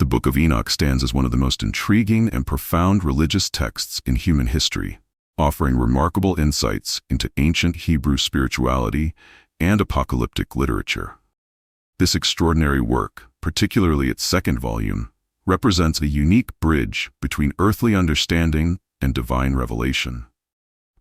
The Book of Enoch stands as one of the most intriguing and profound religious texts in human history, offering remarkable insights into ancient Hebrew spirituality and apocalyptic literature. This extraordinary work, particularly its second volume, represents a unique bridge between earthly understanding and divine revelation.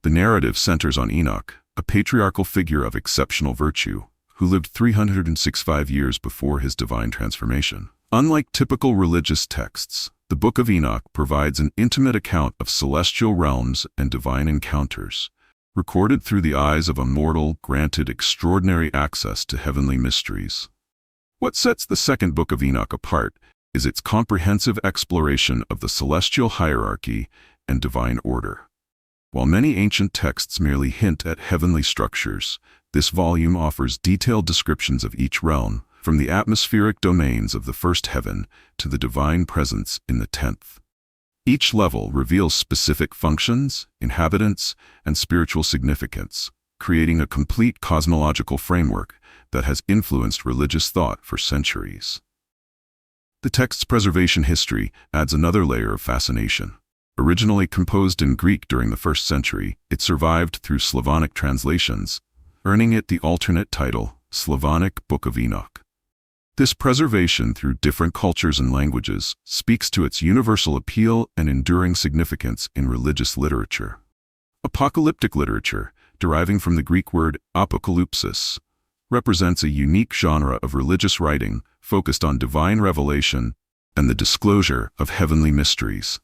The narrative centers on Enoch, a patriarchal figure of exceptional virtue, who lived 365 years before his divine transformation. Unlike typical religious texts, the Book of Enoch provides an intimate account of celestial realms and divine encounters, recorded through the eyes of a mortal granted extraordinary access to heavenly mysteries. What sets the Second Book of Enoch apart is its comprehensive exploration of the celestial hierarchy and divine order. While many ancient texts merely hint at heavenly structures, this volume offers detailed descriptions of each realm, from the atmospheric domains of the first heaven to the divine presence in the 10th. Each level reveals specific functions, inhabitants, and spiritual significance, creating a complete cosmological framework that has influenced religious thought for centuries. The text's preservation history adds another layer of fascination. Originally composed in Greek during the 1st century, it survived through Slavonic translations, earning it the alternate title, Slavonic Book of Enoch. This preservation through different cultures and languages speaks to its universal appeal and enduring significance in religious literature. Apocalyptic literature, deriving from the Greek word apokalypsis, represents a unique genre of religious writing focused on divine revelation and the disclosure of heavenly mysteries.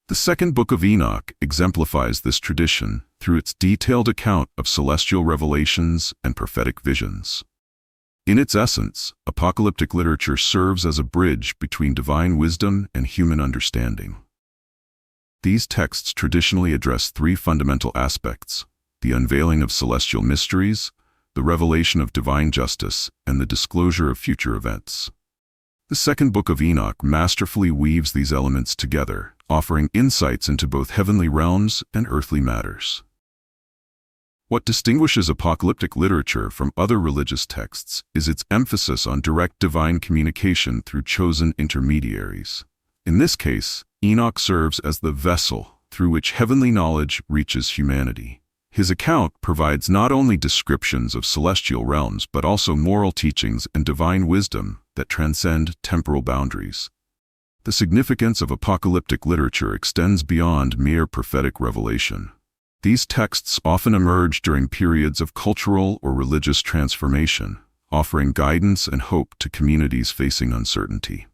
The Second Book of Enoch exemplifies this tradition through its detailed account of celestial revelations and prophetic visions. In its essence, apocalyptic literature serves as a bridge between divine wisdom and human understanding. These texts traditionally address three fundamental aspects: the unveiling of celestial mysteries, the revelation of divine justice, and the disclosure of future events. The Second Book of Enoch masterfully weaves these elements together, offering insights into both heavenly realms and earthly matters. What distinguishes apocalyptic literature from other religious texts is its emphasis on direct divine communication through chosen intermediaries. In this case, Enoch serves as the vessel through which heavenly knowledge reaches humanity. His account provides not only descriptions of celestial realms but also moral teachings and divine wisdom that transcend temporal boundaries. The significance of apocalyptic literature extends beyond mere prophetic revelation. These texts often emerge during periods of cultural or religious transformation, offering guidance and hope to communities facing uncertainty.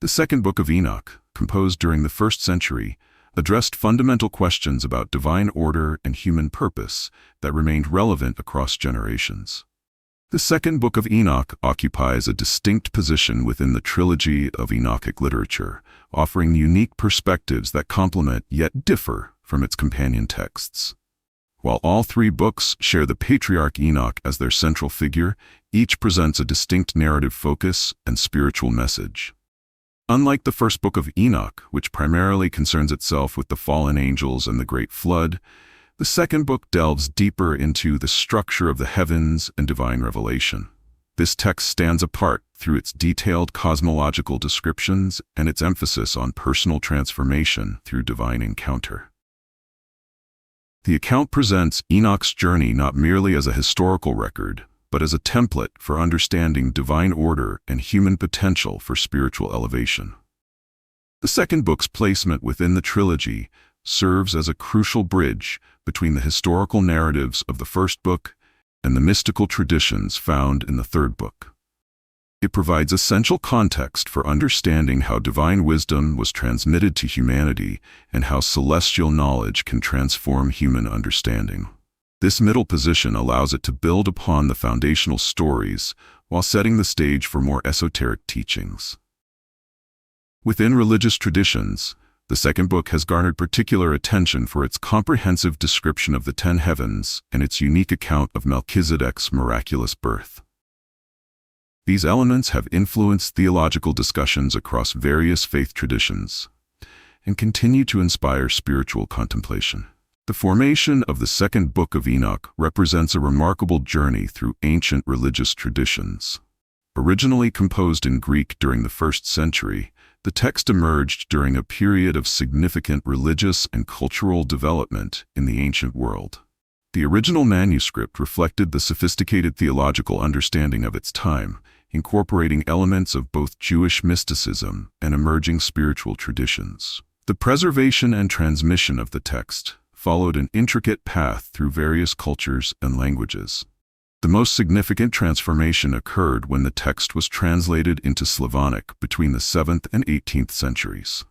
The Second Book of Enoch, composed during the 1st century, addressed fundamental questions about divine order and human purpose that remained relevant across generations. The Second Book of Enoch occupies a distinct position within the trilogy of Enochic literature, offering unique perspectives that complement yet differ from its companion texts. While all three books share the patriarch Enoch as their central figure, each presents a distinct narrative focus and spiritual message. Unlike the First Book of Enoch, which primarily concerns itself with the fallen angels and the Great Flood, the second book delves deeper into the structure of the heavens and divine revelation. This text stands apart through its detailed cosmological descriptions and its emphasis on personal transformation through divine encounter. The account presents Enoch's journey not merely as a historical record, but as a template for understanding divine order and human potential for spiritual elevation. The second book's placement within the trilogy serves as a crucial bridge between the historical narratives of the first book and the mystical traditions found in the third book. It provides essential context for understanding how divine wisdom was transmitted to humanity and how celestial knowledge can transform human understanding. This middle position allows it to build upon the foundational stories while setting the stage for more esoteric teachings. Within religious traditions, the second book has garnered particular attention for its comprehensive description of the 10 heavens and its unique account of Melchizedek's miraculous birth. These elements have influenced theological discussions across various faith traditions and continue to inspire spiritual contemplation. The formation of the Second Book of Enoch represents a remarkable journey through ancient religious traditions. Originally composed in Greek during the 1st century, the text emerged during a period of significant religious and cultural development in the ancient world. The original manuscript reflected the sophisticated theological understanding of its time, incorporating elements of both Jewish mysticism and emerging spiritual traditions. The preservation and transmission of the text followed an intricate path through various cultures and languages. The most significant transformation occurred when the text was translated into Slavonic between the 7th and 18th centuries.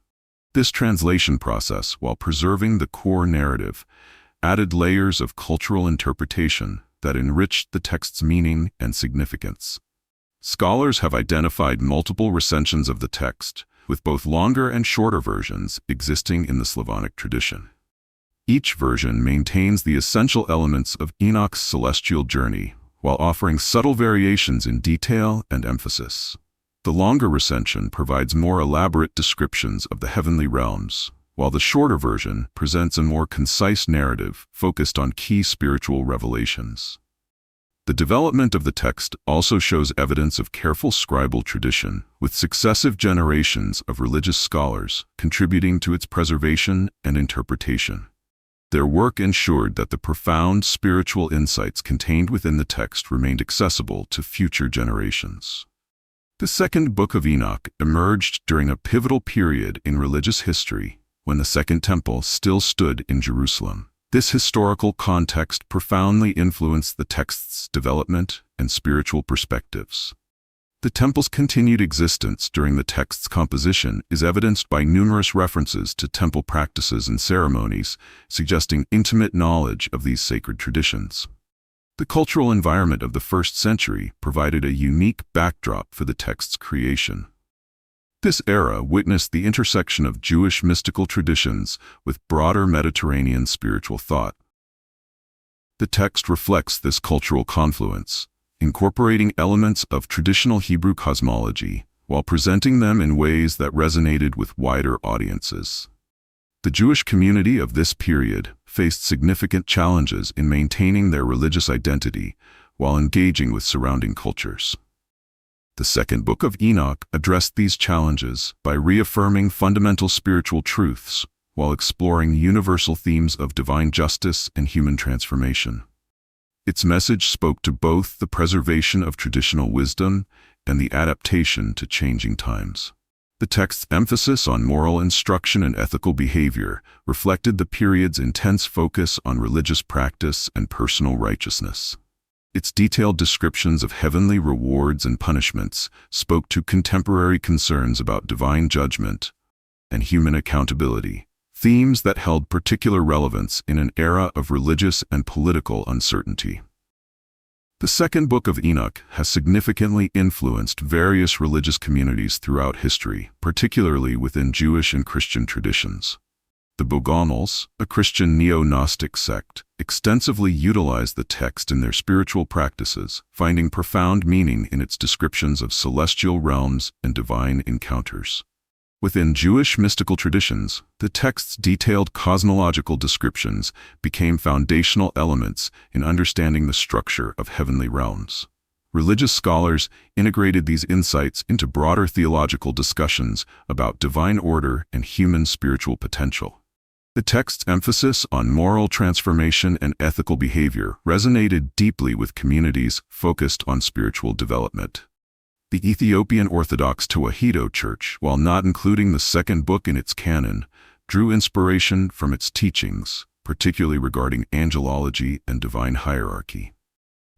This translation process, while preserving the core narrative, added layers of cultural interpretation that enriched the text's meaning and significance. Scholars have identified multiple recensions of the text, with both longer and shorter versions existing in the Slavonic tradition. Each version maintains the essential elements of Enoch's celestial journey, while offering subtle variations in detail and emphasis. The longer recension provides more elaborate descriptions of the heavenly realms, while the shorter version presents a more concise narrative focused on key spiritual revelations. The development of the text also shows evidence of careful scribal tradition, with successive generations of religious scholars contributing to its preservation and interpretation. Their work ensured that the profound spiritual insights contained within the text remained accessible to future generations. The Second Book of Enoch emerged during a pivotal period in religious history when the Second Temple still stood in Jerusalem. This historical context profoundly influenced the text's development and spiritual perspectives. The temple's continued existence during the text's composition is evidenced by numerous references to temple practices and ceremonies, suggesting intimate knowledge of these sacred traditions. The cultural environment of the 1st century provided a unique backdrop for the text's creation. This era witnessed the intersection of Jewish mystical traditions with broader Mediterranean spiritual thought. The text reflects this cultural confluence, incorporating elements of traditional Hebrew cosmology while presenting them in ways that resonated with wider audiences. The Jewish community of this period faced significant challenges in maintaining their religious identity while engaging with surrounding cultures. The Second Book of Enoch addressed these challenges by reaffirming fundamental spiritual truths while exploring universal themes of divine justice and human transformation. Its message spoke to both the preservation of traditional wisdom and the adaptation to changing times. The text's emphasis on moral instruction and ethical behavior reflected the period's intense focus on religious practice and personal righteousness. Its detailed descriptions of heavenly rewards and punishments spoke to contemporary concerns about divine judgment and human accountability, themes that held particular relevance in an era of religious and political uncertainty. The Second Book of Enoch has significantly influenced various religious communities throughout history, particularly within Jewish and Christian traditions. The Bogomils, a Christian neo-Gnostic sect, extensively utilized the text in their spiritual practices, finding profound meaning in its descriptions of celestial realms and divine encounters. Within Jewish mystical traditions, the text's detailed cosmological descriptions became foundational elements in understanding the structure of heavenly realms. Religious scholars integrated these insights into broader theological discussions about divine order and human spiritual potential. The text's emphasis on moral transformation and ethical behavior resonated deeply with communities focused on spiritual development. The Ethiopian Orthodox Tewahedo Church, while not including the Second Book in its canon, drew inspiration from its teachings, particularly regarding angelology and divine hierarchy.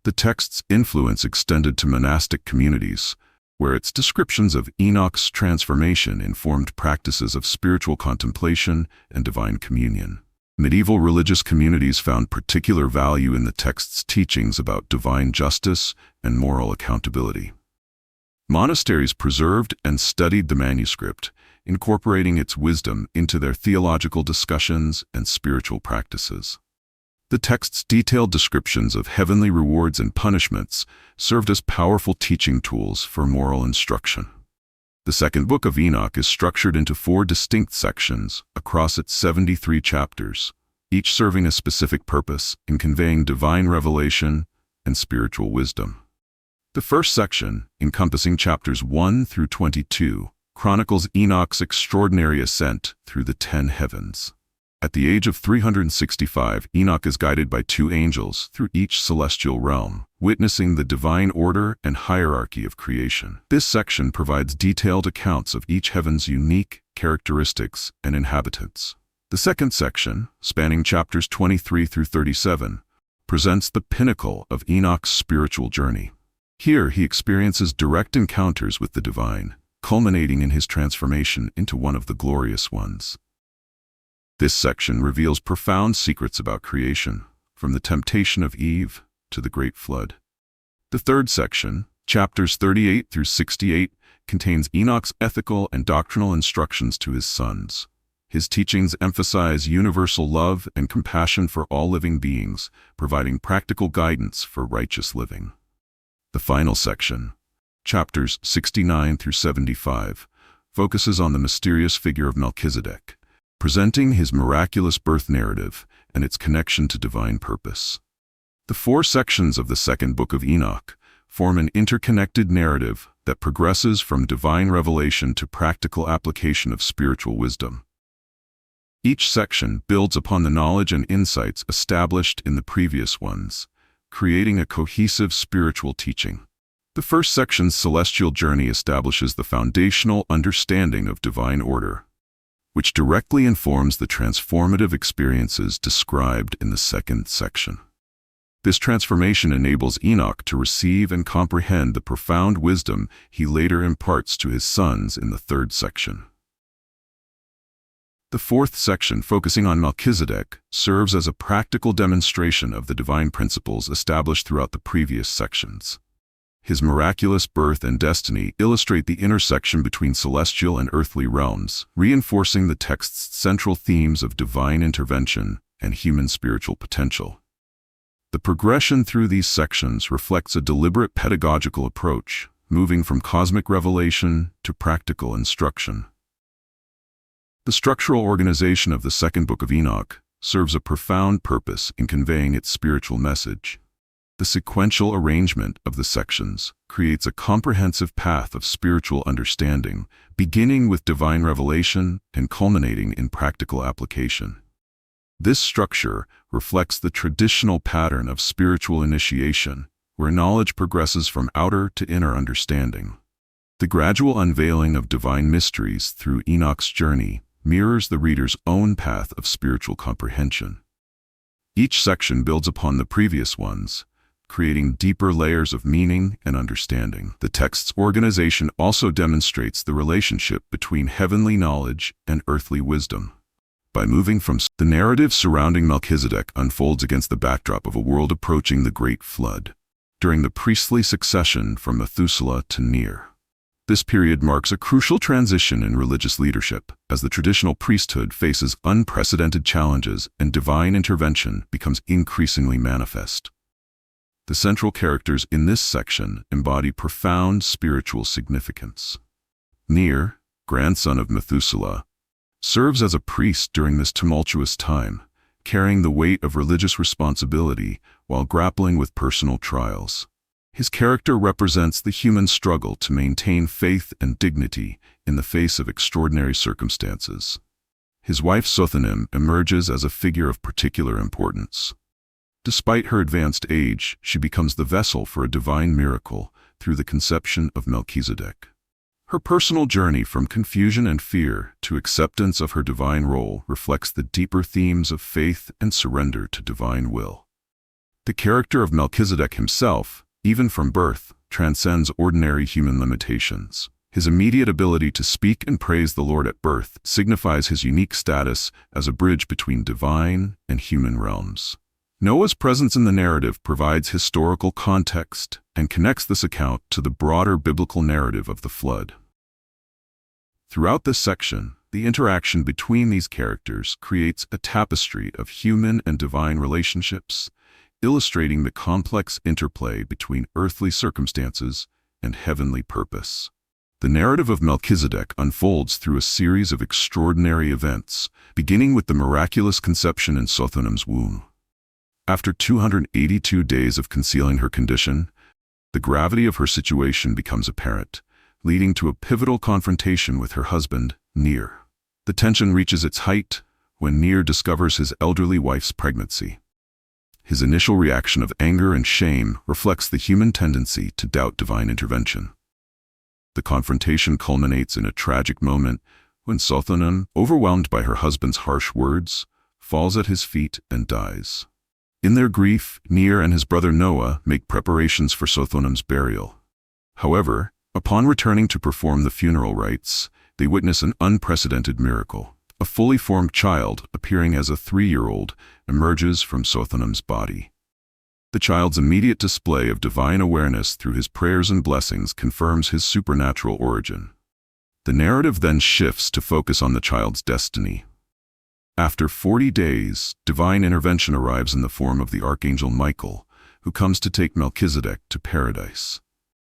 The text's influence extended to monastic communities, where its descriptions of Enoch's transformation informed practices of spiritual contemplation and divine communion. Medieval religious communities found particular value in the text's teachings about divine justice and moral accountability. Monasteries preserved and studied the manuscript, incorporating its wisdom into their theological discussions and spiritual practices. The text's detailed descriptions of heavenly rewards and punishments served as powerful teaching tools for moral instruction. The Second Book of Enoch is structured into 4 distinct sections across its 73 chapters, each serving a specific purpose in conveying divine revelation and spiritual wisdom. The first section, encompassing chapters 1 through 22, chronicles Enoch's extraordinary ascent through the 10 heavens. At the age of 365, Enoch is guided by 2 angels through each celestial realm, witnessing the divine order and hierarchy of creation. This section provides detailed accounts of each heaven's unique characteristics and inhabitants. The second section, spanning chapters 23 through 37, presents the pinnacle of Enoch's spiritual journey. Here he experiences direct encounters with the divine, culminating in his transformation into one of the glorious ones. This section reveals profound secrets about creation, from the temptation of Eve to the Great Flood. The third section, chapters 38 through 68, contains Enoch's ethical and doctrinal instructions to his sons. His teachings emphasize universal love and compassion for all living beings, providing practical guidance for righteous living. The final section, chapters 69 through 75, focuses on the mysterious figure of Melchizedek, presenting his miraculous birth narrative and its connection to divine purpose. The 4 sections of the Second Book of Enoch form an interconnected narrative that progresses from divine revelation to practical application of spiritual wisdom. Each section builds upon the knowledge and insights established in the previous ones, creating a cohesive spiritual teaching. The first section's celestial journey establishes the foundational understanding of divine order, which directly informs the transformative experiences described in the second section. This transformation enables Enoch to receive and comprehend the profound wisdom he later imparts to his sons in the third section. The fourth section, focusing on Melchizedek, serves as a practical demonstration of the divine principles established throughout the previous sections. His miraculous birth and destiny illustrate the intersection between celestial and earthly realms, reinforcing the text's central themes of divine intervention and human spiritual potential. The progression through these sections reflects a deliberate pedagogical approach, moving from cosmic revelation to practical instruction. The structural organization of the Second Book of Enoch serves a profound purpose in conveying its spiritual message. The sequential arrangement of the sections creates a comprehensive path of spiritual understanding, beginning with divine revelation and culminating in practical application. This structure reflects the traditional pattern of spiritual initiation, where knowledge progresses from outer to inner understanding. The gradual unveiling of divine mysteries through Enoch's journey mirrors the reader's own path of spiritual comprehension. Each section builds upon the previous ones, creating deeper layers of meaning and understanding. The text's organization also demonstrates the relationship between heavenly knowledge and earthly wisdom. By moving from the narrative surrounding Melchizedek unfolds against the backdrop of a world approaching the Great Flood, during the priestly succession from Methuselah to Ner. This period marks a crucial transition in religious leadership, as the traditional priesthood faces unprecedented challenges and divine intervention becomes increasingly manifest. The central characters in this section embody profound spiritual significance. Ner, grandson of Methuselah, serves as a priest during this tumultuous time, carrying the weight of religious responsibility while grappling with personal trials. His character represents the human struggle to maintain faith and dignity in the face of extraordinary circumstances. His wife Sothonim emerges as a figure of particular importance. Despite her advanced age, she becomes the vessel for a divine miracle through the conception of Melchizedek. Her personal journey from confusion and fear to acceptance of her divine role reflects the deeper themes of faith and surrender to divine will. The character of Melchizedek himself, even from birth, transcends ordinary human limitations. His immediate ability to speak and praise the Lord at birth signifies his unique status as a bridge between divine and human realms. Noah's presence in the narrative provides historical context and connects this account to the broader biblical narrative of the flood. Throughout this section, the interaction between these characters creates a tapestry of human and divine relationships, illustrating the complex interplay between earthly circumstances and heavenly purpose. The narrative of Melchizedek unfolds through a series of extraordinary events, beginning with the miraculous conception in Sothonim's womb. After 282 days of concealing her condition, The gravity of her situation becomes apparent, leading to a pivotal confrontation with her husband, Ner. The tension reaches its height when Ner discovers his elderly wife's pregnancy. His initial reaction of anger and shame reflects the human tendency to doubt divine intervention. The confrontation culminates in a tragic moment when Sothonim, overwhelmed by her husband's harsh words, falls at his feet and dies. In their grief, Ner and his brother Noah make preparations for Sothonim's burial. However, upon returning to perform the funeral rites, they witness an unprecedented miracle. A fully formed child, appearing as a 3-year-old, emerges from Sothonim's body. The child's immediate display of divine awareness through his prayers and blessings confirms his supernatural origin. The narrative then shifts to focus on the child's destiny. After 40 days, divine intervention arrives in the form of the archangel Michael, who comes to take Melchizedek to paradise.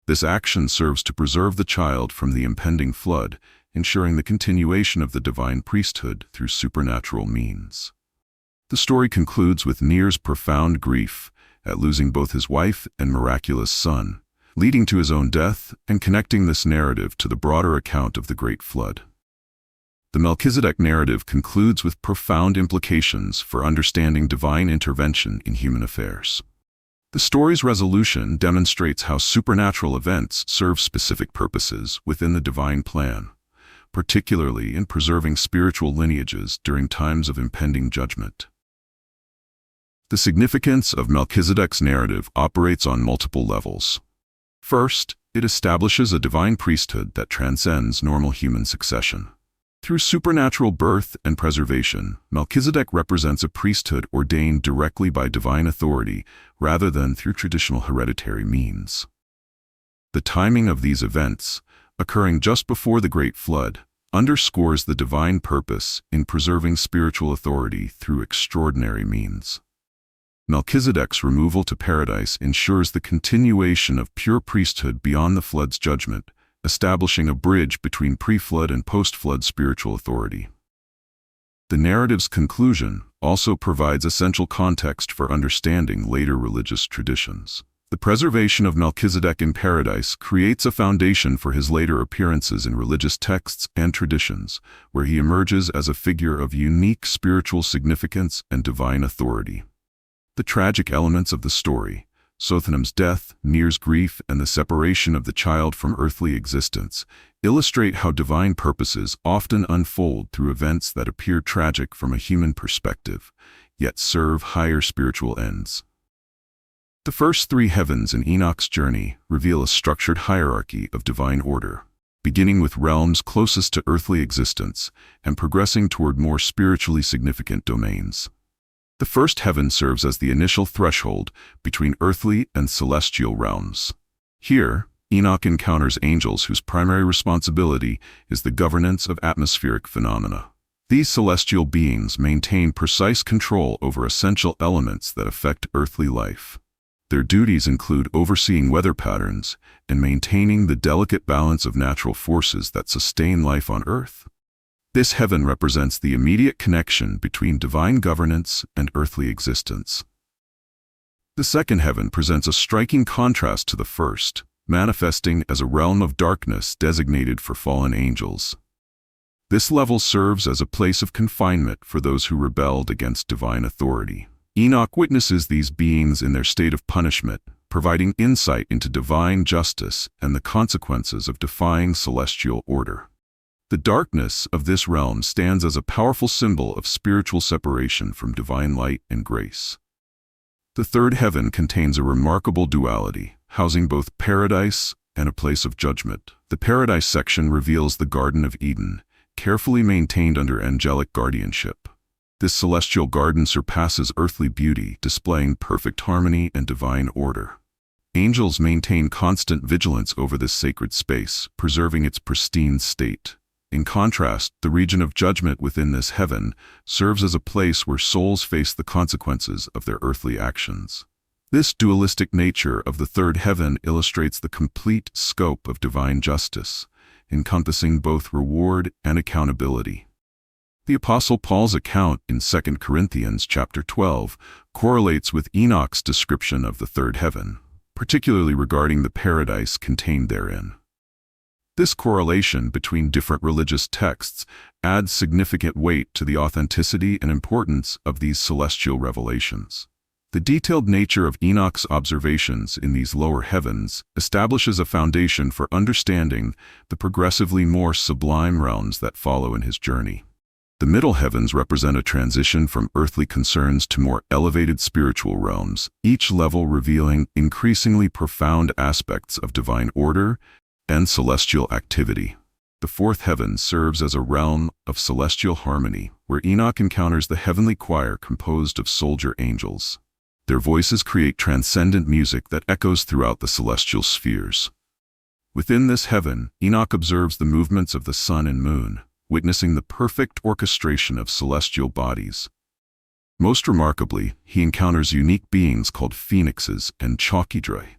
This action serves to preserve the child from the impending flood, ensuring the continuation of the divine priesthood through supernatural means. The story concludes with Ner's profound grief at losing both his wife and miraculous son, leading to his own death and connecting this narrative to the broader account of the Great Flood. The Melchizedek narrative concludes with profound implications for understanding divine intervention in human affairs. The story's resolution demonstrates how supernatural events serve specific purposes within the divine plan, particularly in preserving spiritual lineages during times of impending judgment. The significance of Melchizedek's narrative operates on multiple levels. First, it establishes a divine priesthood that transcends normal human succession. Through supernatural birth and preservation, Melchizedek represents a priesthood ordained directly by divine authority rather than through traditional hereditary means. The timing of these events, occurring just before the Great Flood, underscores the divine purpose in preserving spiritual authority through extraordinary means. Melchizedek's removal to paradise ensures the continuation of pure priesthood beyond the flood's judgment, establishing a bridge between pre-flood and post-flood spiritual authority. The narrative's conclusion also provides essential context for understanding later religious traditions. The preservation of Melchizedek in paradise creates a foundation for his later appearances in religious texts and traditions, where he emerges as a figure of unique spiritual significance and divine authority. The tragic elements of the story, Sothonim's death, Ner's grief, and the separation of the child from earthly existence, illustrate how divine purposes often unfold through events that appear tragic from a human perspective, yet serve higher spiritual ends. The first 3 heavens in Enoch's journey reveal a structured hierarchy of divine order, beginning with realms closest to earthly existence and progressing toward more spiritually significant domains. The first heaven serves as the initial threshold between earthly and celestial realms. Here, Enoch encounters angels whose primary responsibility is the governance of atmospheric phenomena. These celestial beings maintain precise control over essential elements that affect earthly life. Their duties include overseeing weather patterns and maintaining the delicate balance of natural forces that sustain life on Earth. This heaven represents the immediate connection between divine governance and earthly existence. The second heaven presents a striking contrast to the first, manifesting as a realm of darkness designated for fallen angels. This level serves as a place of confinement for those who rebelled against divine authority. Enoch witnesses these beings in their state of punishment, providing insight into divine justice and the consequences of defying celestial order. The darkness of this realm stands as a powerful symbol of spiritual separation from divine light and grace. The third heaven contains a remarkable duality, housing both paradise and a place of judgment. The paradise section reveals the Garden of Eden, carefully maintained under angelic guardianship. This celestial garden surpasses earthly beauty, displaying perfect harmony and divine order. Angels maintain constant vigilance over this sacred space, preserving its pristine state. In contrast, the region of judgment within this heaven serves as a place where souls face the consequences of their earthly actions. This dualistic nature of the third heaven illustrates the complete scope of divine justice, encompassing both reward and accountability. The Apostle Paul's account in 2 Corinthians chapter 12 correlates with Enoch's description of the third heaven. particularly regarding the paradise contained therein. This correlation between different religious texts adds significant weight to the authenticity and importance of these celestial revelations. The detailed nature of Enoch's observations in these lower heavens establishes a foundation for understanding the progressively more sublime realms that follow in his journey. The middle heavens represent a transition from earthly concerns to more elevated spiritual realms, each level revealing increasingly profound aspects of divine order and celestial activity. The fourth heaven serves as a realm of celestial harmony, where Enoch encounters the heavenly choir composed of soldier angels. Their voices create transcendent music that echoes throughout the celestial spheres. Within this heaven, Enoch observes the movements of the sun and moon, witnessing the perfect orchestration of celestial bodies. Most remarkably, he encounters unique beings called phoenixes and chalkidroi.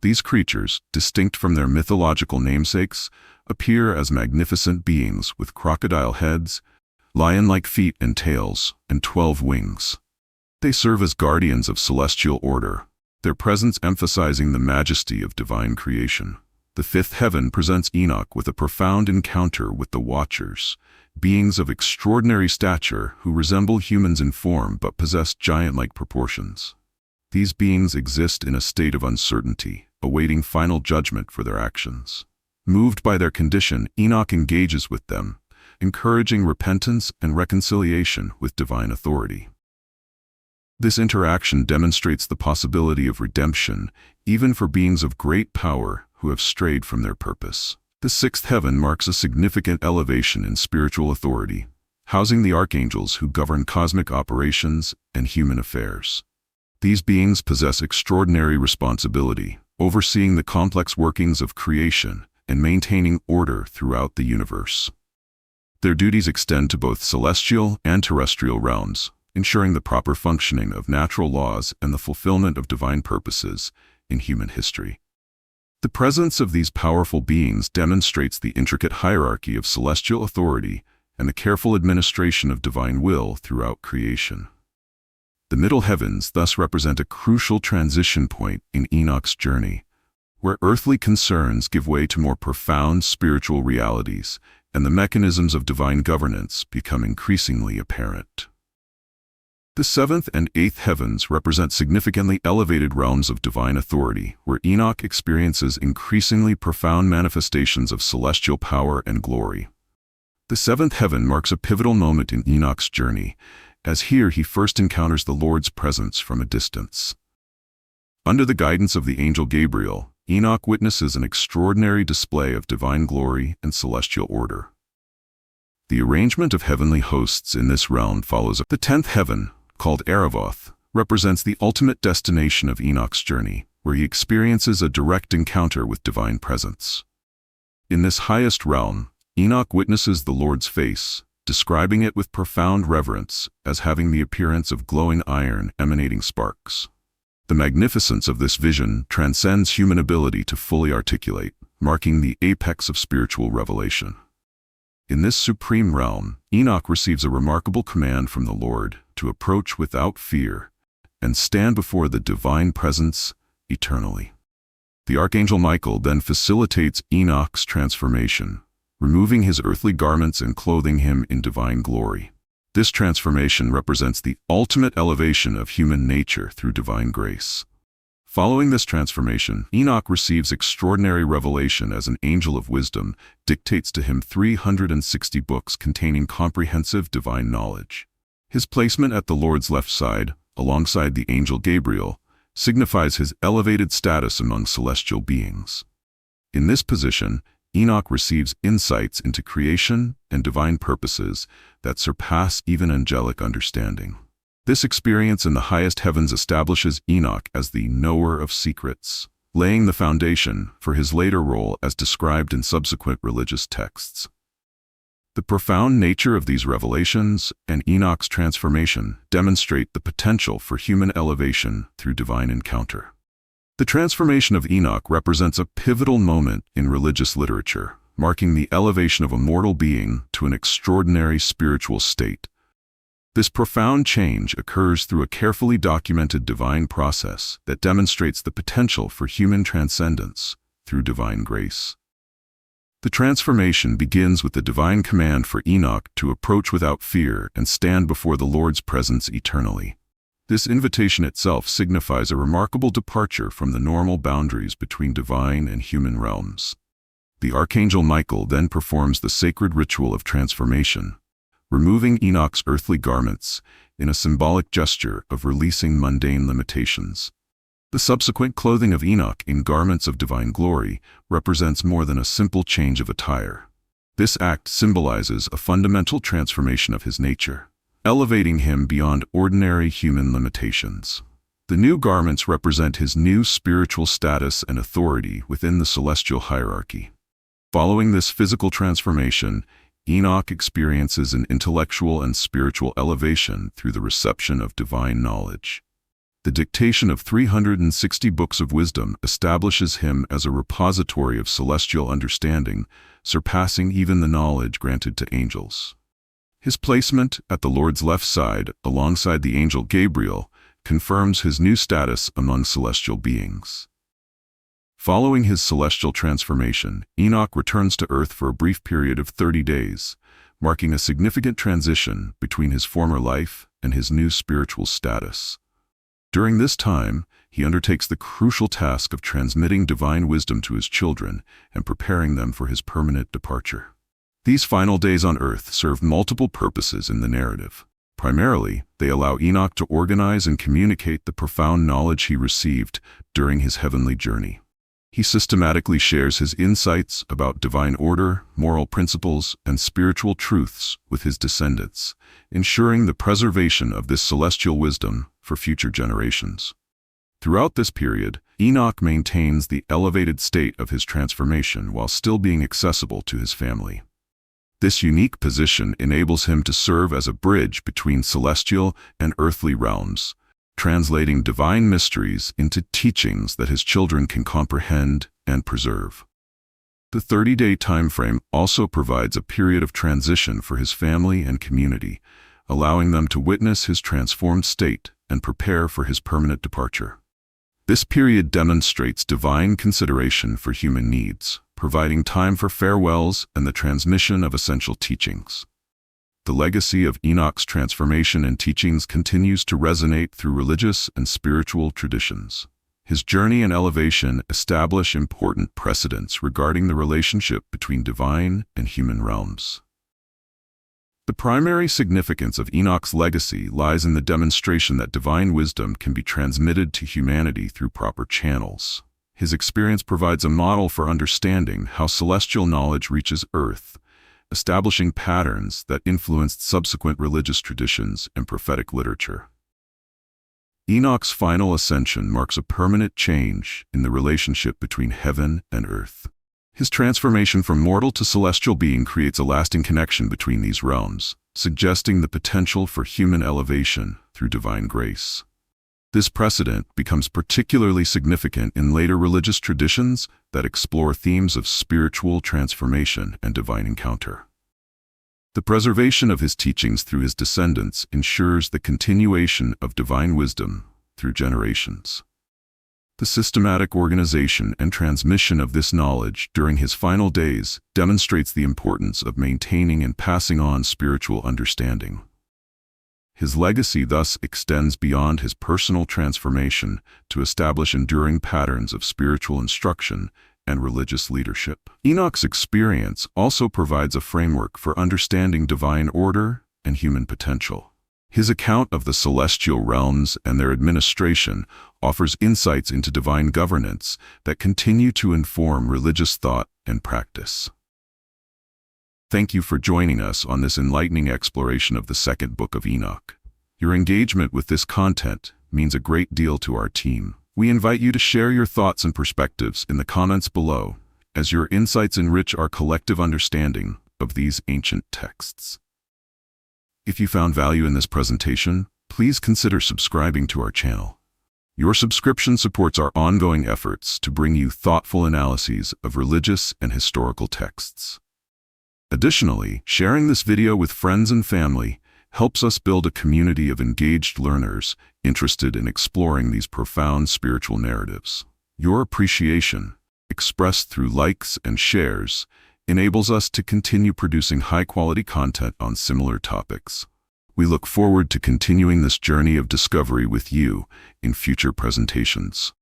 These creatures, distinct from their mythological namesakes, appear as magnificent beings with crocodile heads, lion-like feet and tails, and 12 wings. They serve as guardians of celestial order, their presence emphasizing the majesty of divine creation. The fifth heaven presents Enoch with a profound encounter with the Watchers, beings of extraordinary stature who resemble humans in form but possess giant-like proportions. These beings exist in a state of uncertainty, awaiting final judgment for their actions. Moved by their condition, Enoch engages with them, encouraging repentance and reconciliation with divine authority. This interaction demonstrates the possibility of redemption, even for beings of great power who have strayed from their purpose. The sixth heaven marks a significant elevation in spiritual authority, housing the archangels who govern cosmic operations and human affairs. These beings possess extraordinary responsibility, overseeing the complex workings of creation and maintaining order throughout the universe. Their duties extend to both celestial and terrestrial realms, ensuring the proper functioning of natural laws and the fulfillment of divine purposes in human history. The presence of these powerful beings demonstrates the intricate hierarchy of celestial authority and the careful administration of divine will throughout creation. The middle heavens thus represent a crucial transition point in Enoch's journey, where earthly concerns give way to more profound spiritual realities and the mechanisms of divine governance become increasingly apparent. The seventh and eighth heavens represent significantly elevated realms of divine authority, where Enoch experiences increasingly profound manifestations of celestial power and glory. The seventh heaven marks a pivotal moment in Enoch's journey, as here he first encounters the Lord's presence from a distance. Under the guidance of the angel Gabriel, Enoch witnesses an extraordinary display of divine glory and celestial order. The arrangement of heavenly hosts in this realm follows. The 10th heaven, called Aravoth, represents the ultimate destination of Enoch's journey, where he experiences a direct encounter with divine presence. In this highest realm, Enoch witnesses the Lord's face, describing it with profound reverence as having the appearance of glowing iron emanating sparks. The magnificence of this vision transcends human ability to fully articulate, marking the apex of spiritual revelation. In this supreme realm, Enoch receives a remarkable command from the Lord to approach without fear and stand before the divine presence eternally. The archangel Michael then facilitates Enoch's transformation, removing his earthly garments and clothing him in divine glory. This transformation represents the ultimate elevation of human nature through divine grace. Following this transformation, Enoch receives extraordinary revelation as an angel of wisdom dictates to him 360 books containing comprehensive divine knowledge. His placement at the Lord's left side, alongside the angel Gabriel, signifies his elevated status among celestial beings. In this position, Enoch receives insights into creation and divine purposes that surpass even angelic understanding. This experience in the highest heavens establishes Enoch as the knower of secrets, laying the foundation for his later role as described in subsequent religious texts. The profound nature of these revelations and Enoch's transformation demonstrate the potential for human elevation through divine encounter. The transformation of Enoch represents a pivotal moment in religious literature, marking the elevation of a mortal being to an extraordinary spiritual state. This profound change occurs through a carefully documented divine process that demonstrates the potential for human transcendence through divine grace. The transformation begins with the divine command for Enoch to approach without fear and stand before the Lord's presence eternally. This invitation itself signifies a remarkable departure from the normal boundaries between divine and human realms. The archangel Michael then performs the sacred ritual of transformation, removing Enoch's earthly garments in a symbolic gesture of releasing mundane limitations. The subsequent clothing of Enoch in garments of divine glory represents more than a simple change of attire. This act symbolizes a fundamental transformation of his nature, elevating him beyond ordinary human limitations. The new garments represent his new spiritual status and authority within the celestial hierarchy. Following this physical transformation, Enoch experiences an intellectual and spiritual elevation through the reception of divine knowledge. The dictation of 360 books of wisdom establishes him as a repository of celestial understanding, surpassing even the knowledge granted to angels. His placement at the Lord's left side, alongside the angel Gabriel, confirms his new status among celestial beings. Following his celestial transformation, Enoch returns to Earth for a brief period of 30 days, marking a significant transition between his former life and his new spiritual status. During this time, he undertakes the crucial task of transmitting divine wisdom to his children and preparing them for his permanent departure. These final days on Earth serve multiple purposes in the narrative. Primarily, they allow Enoch to organize and communicate the profound knowledge he received during his heavenly journey. He systematically shares his insights about divine order, moral principles, and spiritual truths with his descendants, ensuring the preservation of this celestial wisdom for future generations. Throughout this period, Enoch maintains the elevated state of his transformation while still being accessible to his family. This unique position enables him to serve as a bridge between celestial and earthly realms, translating divine mysteries into teachings that his children can comprehend and preserve. The 30-day time frame also provides a period of transition for his family and community, allowing them to witness his transformed state and prepare for his permanent departure. This period demonstrates divine consideration for human needs, providing time for farewells and the transmission of essential teachings. The legacy of Enoch's transformation and teachings continues to resonate through religious and spiritual traditions. His journey and elevation establish important precedents regarding the relationship between divine and human realms. The primary significance of Enoch's legacy lies in the demonstration that divine wisdom can be transmitted to humanity through proper channels. His experience provides a model for understanding how celestial knowledge reaches Earth, establishing patterns that influenced subsequent religious traditions and prophetic literature. Enoch's final ascension marks a permanent change in the relationship between heaven and earth. His transformation from mortal to celestial being creates a lasting connection between these realms, suggesting the potential for human elevation through divine grace. This precedent becomes particularly significant in later religious traditions that explore themes of spiritual transformation and divine encounter. The preservation of his teachings through his descendants ensures the continuation of divine wisdom through generations. The systematic organization and transmission of this knowledge during his final days demonstrates the importance of maintaining and passing on spiritual understanding. His legacy thus extends beyond his personal transformation to establish enduring patterns of spiritual instruction and religious leadership. Enoch's experience also provides a framework for understanding divine order and human potential. His account of the celestial realms and their administration offers insights into divine governance that continue to inform religious thought and practice. Thank you for joining us on this enlightening exploration of the Second Book of Enoch. Your engagement with this content means a great deal to our team. We invite you to share your thoughts and perspectives in the comments below, as your insights enrich our collective understanding of these ancient texts. If you found value in this presentation, please consider subscribing to our channel. Your subscription supports our ongoing efforts to bring you thoughtful analyses of religious and historical texts. Additionally, sharing this video with friends and family helps us build a community of engaged learners interested in exploring these profound spiritual narratives. Your appreciation, expressed through likes and shares, enables us to continue producing high-quality content on similar topics. We look forward to continuing this journey of discovery with you in future presentations.